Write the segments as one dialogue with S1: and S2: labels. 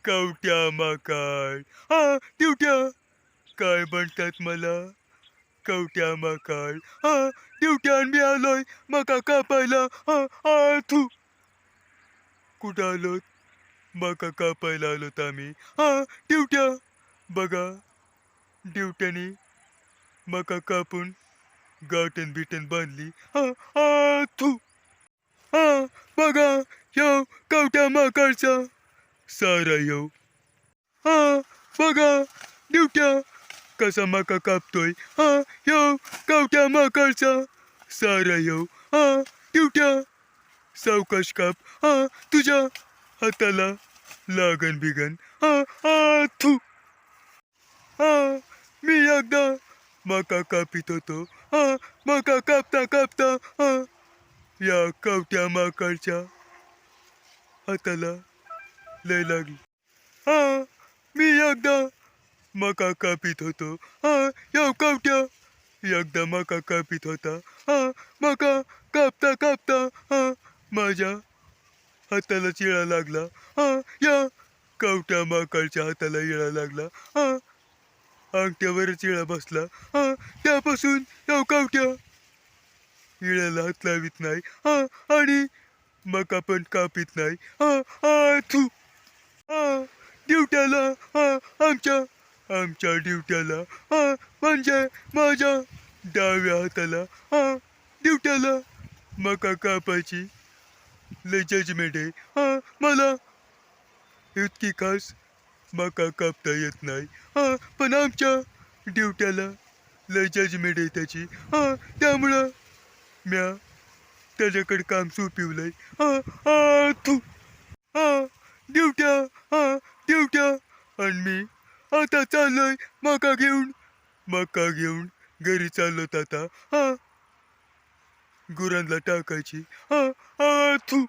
S1: कवट्या माकाड दिवट्या काय म्हणतात मला कवट्या माकाड दिवट्या मी आलोय मका कापायला थू कुठं आलोत मका कापायला आलोत आम्ही दिवट्या बघा दिवट्यानी मका कापून गाठण बिटन बांधली थू बघा यो कवट्या माकडचा सारा यो बघा दिवट्या कसा मका कापतोय यो कवट्या माकडचा सारा यो दिवट्या सावकाश काप तुझ्या हाताला लागन बिगन थू मी एकदा मका कापित होतो मका कापता कापता या कवट्या माकडच्या हाताला लय लागली मी एकदा मका कापित होतो या कवट्या एकदा मका कापित होता मका कापता कापता माझ्या हाताला चिळा लागला या कवट्या माकडच्या हाताला इळा लागला अंगठ्यावर चिळा बसला त्यापासून या कवट्या इळ्याला हात लावित नाही आणि मका पण कापित नाही थू ड्युट्याला आमच्या ड्युट्याला म्हणजे माझ्या डाव्या हाताला ड्युट्याला मका कापायची लय जजमेंट आहे मला इतकी खास मका कापता येत नाही पण आमच्या ड्युट्याला लय जजमेंट आहे त्याची त्यामुळं म्या त्याच्याकडे काम सोपिवलंय थू ड्युट्या आणि मी आता चाललोय मका घेऊन घरी चाललोत आता गुरांना टाकायची थू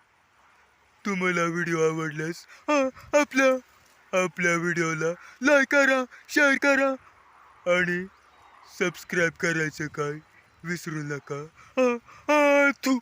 S1: तुम्हाला व्हिडिओ आवडल्यास आपल्या व्हिडिओला लाईक करा शेअर करा आणि सबस्क्राईब करायचं काय विसरू नका थू